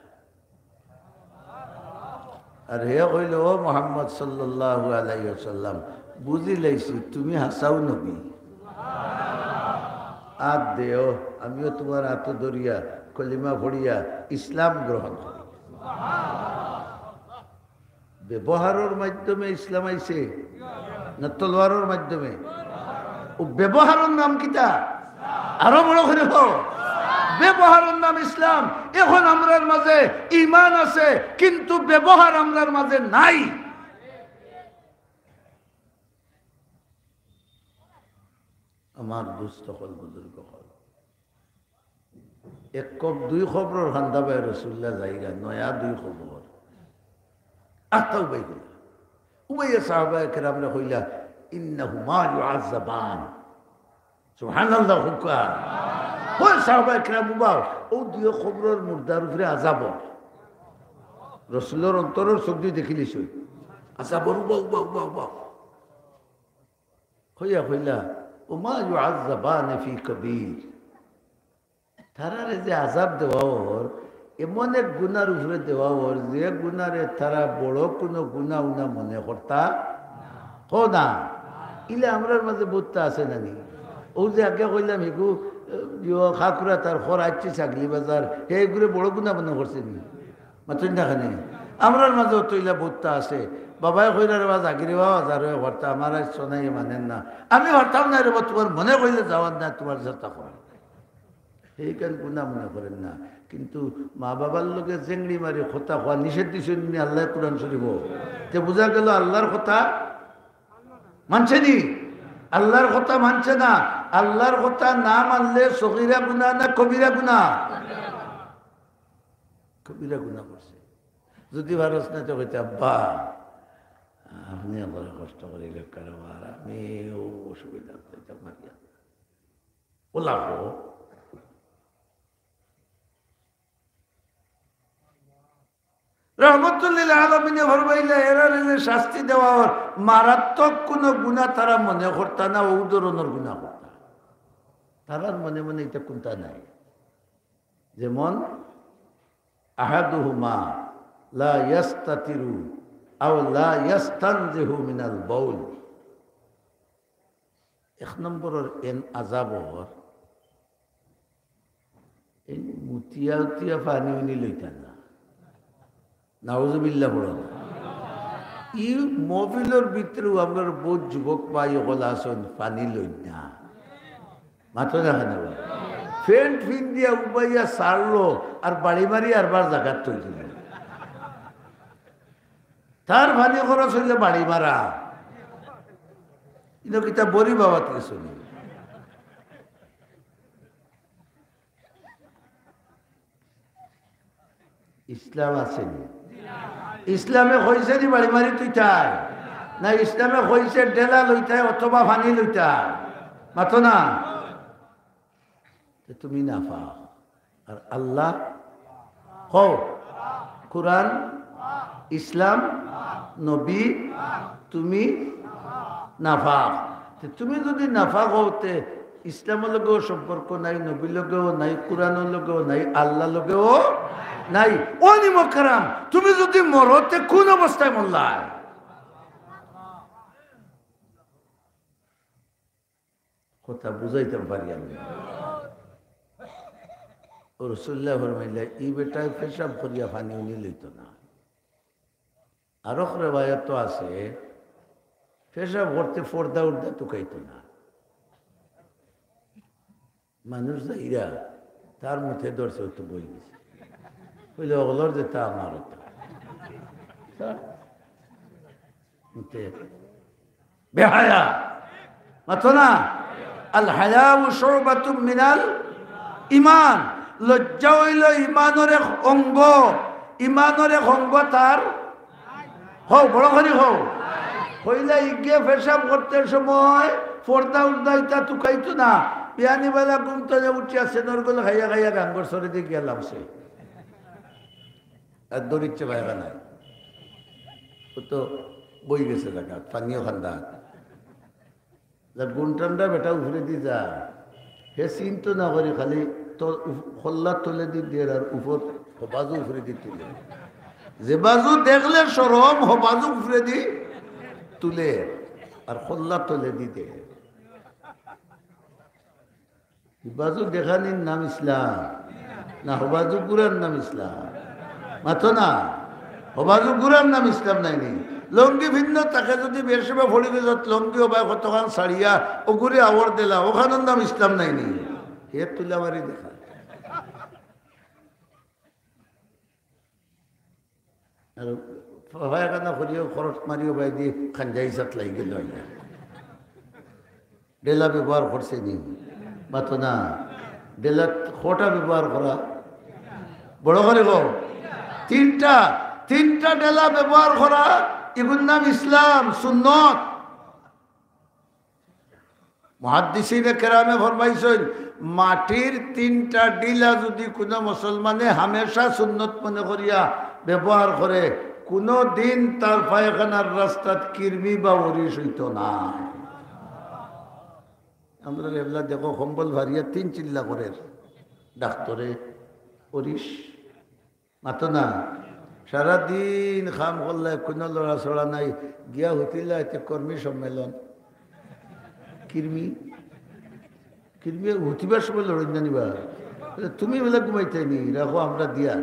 আর হে কইল ও মোহাম্মদ সাল্লাল্লাহু আলাইহি ওয়াসাল্লাম বুঝি লাইছি তুমি হাসাও নবী আদ দেও আমিও তোমার হাত ধরিয়া কলিমা পড়িয়া ইসলাম গ্রহণ করি ব্যবহারের মাধ্যমে ইসলাম আইছে না তলোয়ারের মাধ্যমে ও ব্যবহারের নাম কিতা আরো বড় করে ব্যবহারের নাম ইসলাম এখন আমরার মাঝে ঈমান আছে কিন্তু ব্যবহার আমরার মাঝে নাই আমার দুস্থ হল বুজুর্গ হল এক কপ 2 খবর খান্দা ভাই রসুল্লাহ জায়গা নয়া 2 খবর আত্মা উবাই গেল উবাইয়া সাহাবা কেরামরা কইলা ইন্নাহুমা ইউআযাবান সুবহানাল্লাহ হুকা ওই সাহাবা কেরাম উবাও ও 2 খবরের মুর্দার উপরে আযাব রাসূলের অন্তরের চোখ দিয়ে দেখিলিস আযাব উবা কইয়া কইলা ওমা ইউআযাবান ফি কবীর তারারে যে আযাব দেওয়া ওর এমন এক গুনার উপরে দেওয়া ওর যে গুনারে তারা বড় কোনো গুনা উনা মনে করতা হো না ইলে আমরার মাঝে বুঝতে আছে নানি ও যে আগে কইলাম হেগু খাকুরা তার খর আসছে ছাগলি বাজার এইগুলো বড় গুনা মনে করছে নি মাত্র দেখানে আমরার মাঝে তৈলা বুঝতে আছে বাবাই কইলার বা জাগিরে বাবা যার হরতা আমার আর শোনাই মানেন না আমি হরতাম না রে তোমার মনে কইলে যাওয়ার না তোমার যাত্রা করেন সেইখান গুণা মনে করেন না কিন্তু মা বাবার লোকে চেংড়ি মারি কথা হওয়া নিষেধ দিচ্ছেন আল্লাহ কোরআন শরীফ তে বোঝা গেল আল্লাহর কথা মানছে নি আল্লাহর কথা মানছে না আল্লাহর কথা না মানলে সগীরা গুনাহ না কবিরা গুনাহ কবিরা গুনাহ করছে যদি ভারস না তো কইতে আব্বা আপনি আমার কষ্ট করে কারবার আমি অসুবিধা মারিয়া ওলাবো রহমতুল্লাহ আলমিনে ফরমাইলে এরা শাস্তি দেওয়া মারাত্মক কোন গুণা তারা মনে করতা না ও ধরনের গুণা করতা তারার মনে মনে এটা কোনটা নাই যেমন আহাদুহুমা লা ইয়াস্তাতিরু আও লা ইয়াস্তানজিহু মিনাল বাউল 1 নম্বরের এন আযাব এই মুতিয়া উতিয়া পানি উনি লইতা না নাউজুবিল্লাহ বড় ই মহফিলের ভিতরেও আমরা বহুত যুবক পাই হল আসন পানি লই না মাত্র দেখা নেব ফ্যান্ট ফিন দিয়া উবাইয়া সারলো আর বাড়ি মারি আর বার জাগাত তৈরি তার পানি খরচ হইলে বাড়ি মারা কিন্তু কিতা বরি বাবা থেকে শুনি ইসলাম আসেনি ইসলামে হয়েছে নি বাড়ি মারি তুই চাই না ইসলামে হয়েছে ডেলা লইতাই অথবা পানি লইতাই মাতো না তুমি না পাও আর আল্লাহ হও কুরআন ইসলাম নবী তুমি নাফাক তুমি যদি নাফাক হতে ইসলামের লগেও সম্পর্ক নাই নবীর লগেও নাই কুরআনের লগেও নাই আল্লাহ লগেও নাই ও নিমকরাম তুমি যদি মরতে কোন অবস্থায় মরলাই কথা বুঝাইতে পারি আমি রাসূলুল্লাহ ফরমাইলা ই বেটায় পেশাব করিয়া পানি উনি লইত না আরো রিওয়ায়াত তো আছে পেশাব করতে পর্দা উর্দা টুকাইতো না মানুষ যাইরা তার মুখে ধরছে তো বই গেছে বলে ওগুলোর যেটা আমার বেহায়া মাতো না আল হায়াউ শুবাতুম মিনাল ঈমান লজ্জা হইল ঈমানের এক অঙ্গ ঈমানের এক অঙ্গ তার হও বড় করে হও হইলে ইগে পেশাব করতে সময় পর্দা উর্দা ইটা টুকাইতো না বিয়ানি বেলা ঘুম তো উঠিয়া সেনর গুলো খাইয়া খাইয়া গাঙ্গর সরে দিয়ে গেলাম সে আর দরিচ্ছে ভাইবা নাই ও তো বই গেছে দেখা পানীয় খান্দা গুনটানটা বেটা উফরে দি যা হে চিন্তা না করি খালি তো খোল্লা তুলে দি দিয়ে আর উপর বাজু উফরে দি তুলে যে বাজু দেখলে সরম বাজু উফরে দি তুলে আর খোল্লা তুলে দি দে বাজু দেখানির নাম ইসলাম না হবাজু গুরার নাম ইসলাম মাতো না হবাজু গুরার নাম ইসলাম নাইনি লঙ্গি ভিন্ন তাকে যদি বেরসেবা ফড়ি গেছত লঙ্গি হবাই কতখান ছাড়িয়া ও ঘুরে আওয়ার দিলা ওখানের নাম ইসলাম নাইনি হে তুলা মারি দেখা আর ভাই কানা করিও খরচ মারিও ভাই দিয়ে খানজাই সাত লাগি গেল ডেলা ব্যবহার করছে নি মাতো না ডেলা খোটা ব্যবহার করা বড় করে গো তিনটা ডেলা ব্যবহার করা এগুলোর নাম ইসলাম সুন্নত মুহাদ্দিসিনে কেরামে ফরমাইছেন মাটির তিনটা ডিলা যদি কোনো মুসলমানে হামেশা সুন্নত মনে করিয়া ব্যবহার করে কোনো দিন তার পায়খানার রাস্তাত কিরমি বা ওরিস হইত না আমরা এগুলা দেখো কম্বল ভারিয়া 3 চিল্লা করে ডাক্তরে ওরিস মাতো না সারাদিন খাম করলে কোনো লড়াছড়া নাই গিয়া হইতিলা এতে কর্মী সম্মেলন কিরমি হুতিবার সময় লড়াই জানিবা তুমি বলে ঘুমাইতে নি রাখো আমরা দিয়া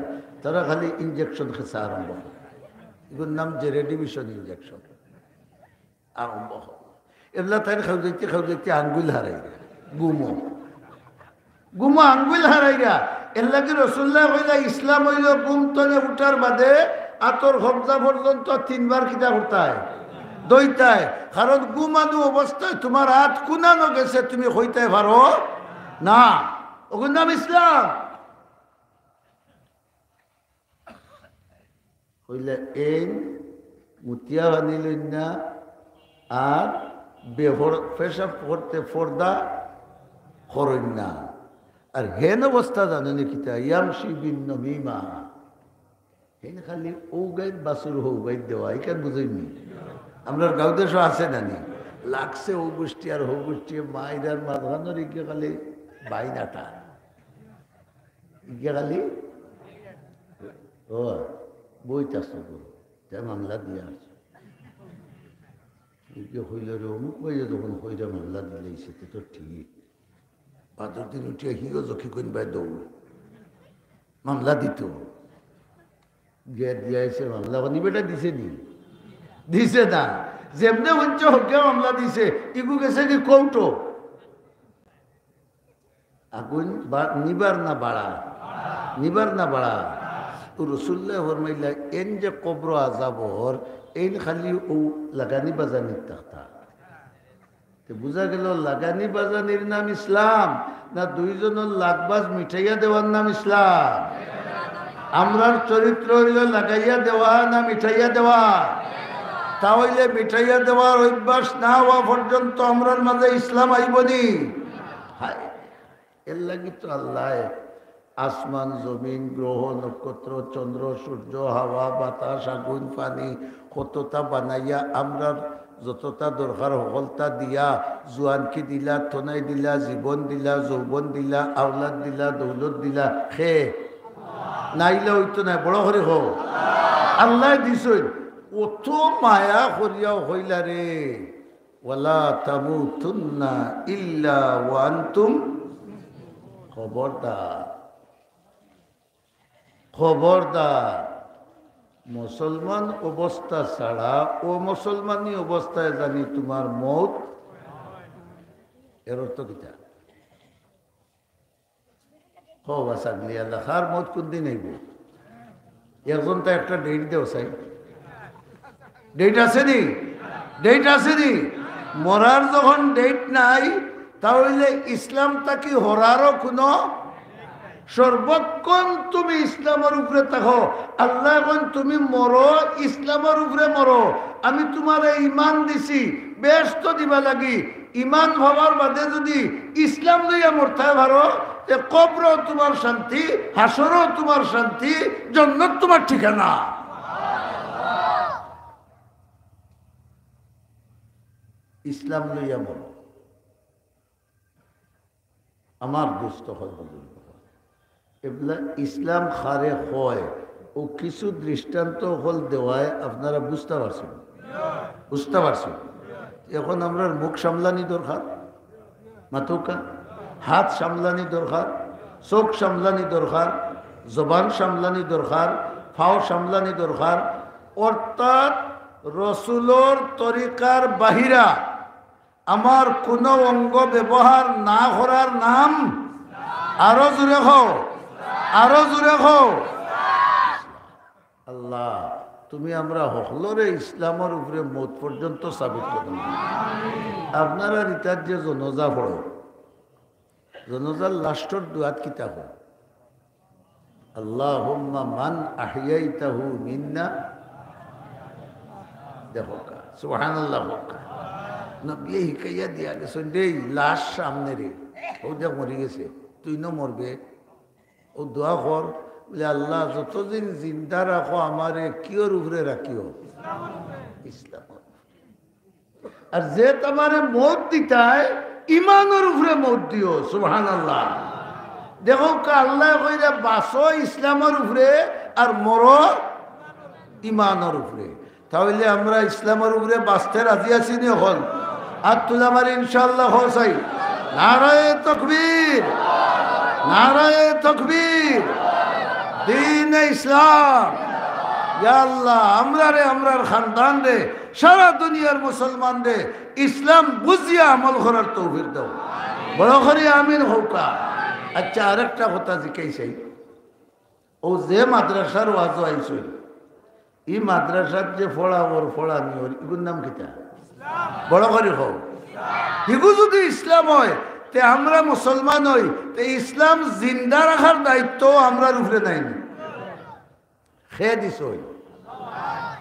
তারা খালি ইঞ্জেকশন খেসা আরম্ভ এগুলোর নাম যে রেডিভিশন ইঞ্জেকশন আরম্ভ এগুলা তাই খাওয়াইতে আঙ্গুল হারাই গুমো আঙ্গুল হারাই গা এর লাগে রসুল্লাহ কইলা ইসলাম হইল গুমতনে উঠার বাদে আতর হবজা পর্যন্ত 3 বার কিতা করতায় দইতায় কারণ গুমানু অবস্থায় তোমার হাত কুনানো গেছে তুমি হইতে পারো না ওগুলোর নাম ইসলাম হইলে এই মুতিয়া বানিলেন না আর পেশাব করতে পর্দা করেন না আর হেন অবস্থা জানেন কিতা ইয়ামশি বিন নমিমা হেন খালি ও গাইড বাসুর হো গাইড দেওয়া এখান বুঝইনি আপনার গাঁও দেশও আছে নানি লাগছে ও গোষ্ঠী আর হো গোষ্ঠী মাইরার মাঝখানোর ইকে খালি বাইনাটা ইকে খালি ও বই চাষ করো তাই মামলা দিয়ে আসছে ইকে হইলে রে অমুক বইয়ে যখন হইলে মামলা দিলে সেটা তো ঠিক 5 দিন উঠিয়া হিগো জখি কইন বাই দৌড় মামলা দিত গিয়া দিয়েছে মামলা নিবেটা দিছে নি দিছে না যেমনে হচ্ছে হকে মামলা দিছে ইগু গেছে কি কৌটো আগুন নিবার না বাড়া রসুল্লাহ ফরমাইলা এন যে কবর আজাবর এই খালি ও লাগানি বাজানির থাকতা বুঝা গেল লাগানি বাজানির নাম ইসলাম না দুইজনের লাগবাজ মিঠাইয়া দেওয়ার নাম ইসলাম? আমরার চরিত্র হইল লাগাইয়া দেওয়া না মিঠাইয়া দেওয়া? তাহলে মিঠাইয়া দেওয়ার অভ্যাস না হওয়া পর্যন্ত আমরার মাঝে ইসলাম আইবনি। হায়, এর লাগি তো আল্লাহ আসমান জমিন গ্রহ নক্ষত্র চন্দ্র সূর্য হাওয়া বাতাস আগুন পানি কতটা বানাইয়া আমরার যতটা দরকার সকলতা দিয়া জোয়ানকি দিলা, থনাই দিলা, জীবন দিলা, যৌবন দিলা, আওলাদ দিলা, দৌলত দিলা। খে নাইলে হইতো না, বড় করে হো আল্লাহ দিছই। অত মায়া করিয়াও হইলা রে, ওয়ালা তামুতুন্না ইল্লা ওয়া আনতুম। খবরদার, খবরদার, মুসলমান অবস্থা ছাড়া ও মুসলমানি অবস্থায় জানি তোমার মত। এর অর্থ কিতা? হবাসাগলিয়া দেখার মত কোন দিন আইব? এখন তো একটা ডেট দেও চাই, ডেট আসেনি, ডেট আসেনি। মরার যখন ডেট নাই তাহলে ইসলামটা কি হরারও কোনো সর্বক্ষণ তুমি ইসলামের উপরে থাকো। আল্লাহ এখন তুমি মরো ইসলামের উপরে মরো। আমি তোমার ইমান দিছি বেশ তো দিবা লাগি। ইমান ভাবার বাদে যদি ইসলাম লইয়া মরতে পারো, কবরও তোমার শান্তি, হাসরও তোমার শান্তি, জান্নাত তোমার ঠিকানা। ইসলাম লইয়া মরো। আমার দুস্থ হল এগুলা ইসলাম খারে হয় ও কিছু দৃষ্টান্ত হল দেওয়ায় আপনারা বুঝতে পারছেন, বুঝতে পারছেন। এখন আমরা মুখ সামলানি দরকার, মাথুকা হাত সামলানি দরকার, চোখ সামলানি দরকার, জবান সামলানি দরকার, ফাও সামলানি দরকার। অর্থাৎ রসুলোর তরিকার বাহিরা আমার কোনো অঙ্গ ব্যবহার না করার নাম, আরো জোরে হও, আরো জোরে হও। আল্লাহ তুমি আমরা হকলরে ইসলামের উপরে মত পর্যন্ত সাবিত করো। আপনারা রিতার যে জনজা পড়ো, জনজার লাস্টর দুয়াত কিতা হয়, আল্লাহুম্মা মান আহিয়াইতাহু মিন্না। দেখো কা সুবহানাল্লাহ, নবী হিকাইয়া দিয়া গেছেন রে লাশ সামনে রে, ও যে মরে গেছে তুই ন মরবে, ও দোয়া কর বলে আল্লাহ যতদিন জিন্দা রাখো আমারে কিওর উপরে রাখিও, ইসলাম। আর যে তোমারে মত দিতায় ইমানের উপরে মত দিও, সুবহানাল্লাহ। দেখো আল্লাহ কইরা বাঁচো ইসলামের উপরে আর মরো ইমানের উপরে। তাহলে আমরা ইসলামের উপরে বাঁচতে রাজি আছি নি? এখন আর তুলা মারি ইনশাআল্লাহ হোসাই। নারায়ে তাকবীর, নারায়ে তাকবীর, দ্বীন ইসলাম। ইয়া আল্লাহ আমরা রে, আমরার খানদান রে, সারা দুনিয়ার মুসলমান রে ইসলাম বুঝিয়া আমল করার তৌফিক দাও। বড় করে আমিন হৌকা। আচ্ছা আরেকটা কথা জিজ্ঞাসাই, ও যে মাদ্রাসার ওয়াজ আইসই, এই মাদ্রাসার যে ফড়া ওর ফড়া নিয়র এগুলোর নাম কিতা? বড় করে হোক। এগু যদি ইসলাম হয় তে আমরা মুসলমান হই, তে ইসলাম জিন্দা রাখার দায়িত্ব আমরার উপরে নাই। খে দিস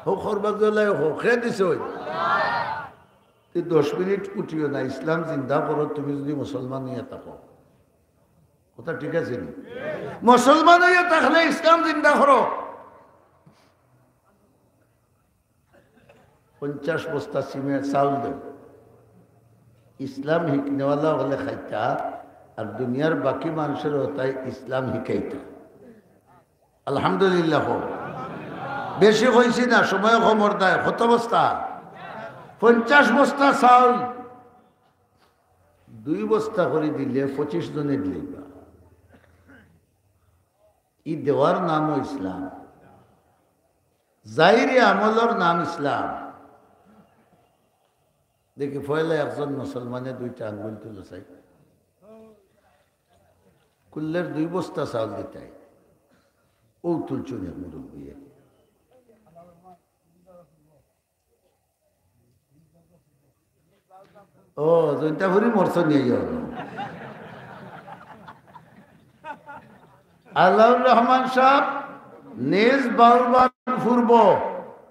হোক খরবাজলাই হোক, খে দিস 10 মিনিট উঠিও না, ইসলাম জিন্দা করো তুমি যদি মুসলমান হইয়া থাকো। কথা ঠিক আছে নি? মুসলমান হইয়া থাকলে ইসলাম জিন্দা করো। 50 বস্তা সিমেন্ট চাউল দেব, ইসলাম শিখনেওয়ালা হলে খাইতা আর দুনিয়ার বাকি মানুষের তাই ইসলাম শিখাইতা। আলহামদুলিল্লাহ হোক। বেশি হয়েছি না, সময় খবর দেয়। কত বস্তা? 50 বস্তা চাউল 2 বস্তা করে দিলে 25 জনে দিলে ই দেওয়ার নামও ইসলাম, জাহিরি আমলের নাম ইসলাম। দেখি ফয়লা একজন মুসলমানে 2টা আঙ্গুল তুলে চাই, কুল্লের 2 বস্তা চাউল দিতে ও তুলছুন মুরব্বী। ও জৈন্তা ফুরি মরছ নিয়ে আল্লাহুর রহমান সাহেব নিজ বাউলবান ফুরব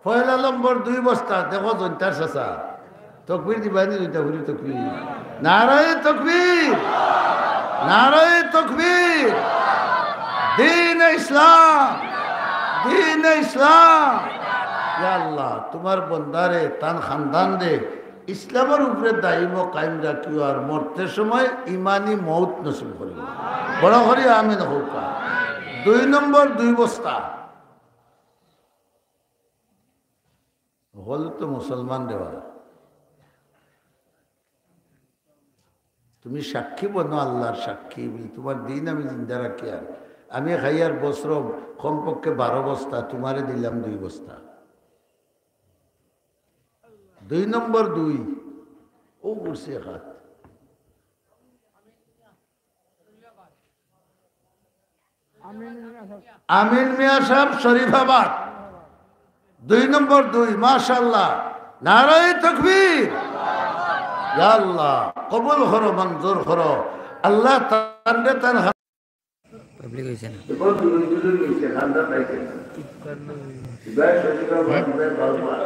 পয়লা নম্বর 2 বস্তা দেখো জৈন্তার চাচা তকবীর দিবানি জৈন্তা ফুরি তকবীর নারায়ে তকবীর নারায়ে তকবীর দ্বীন ইসলাম দ্বীন ইসলাম ইয়া আল্লাহ তোমার বন্দারে তান খানদান দে ইসলামের উপরে দায়িম কায়েম রাখিও আর মরতে সময় ইমানি মৌত নসিব করিব বড় করে আমিন হোকা 2 নম্বর 2 বস্তা হল তো মুসলমান দেওয়া তুমি সাক্ষী বনো আল্লাহর সাক্ষী তোমার দিন আমি জিন্দা রাখি আর আমি খাইয়ার বস্ত্র কমপক্ষে 12 বস্তা তোমারে দিলাম 2 বস্তা 2 নম্বর 2 ও করছে হাত আমিন মিয়া সাহেব শরীফাবাদ 2 নম্বর 2 মাশাআল্লাহ নারায়ে তাকবীর ইয়া আল্লাহ কবুল করো মঞ্জুর করো আল্লাহ তানরে তান পাবলিক হইছে না বহুত দূর দূর হইছে খান্দা পাইছে ইবাই শরীফাবাদ বাবা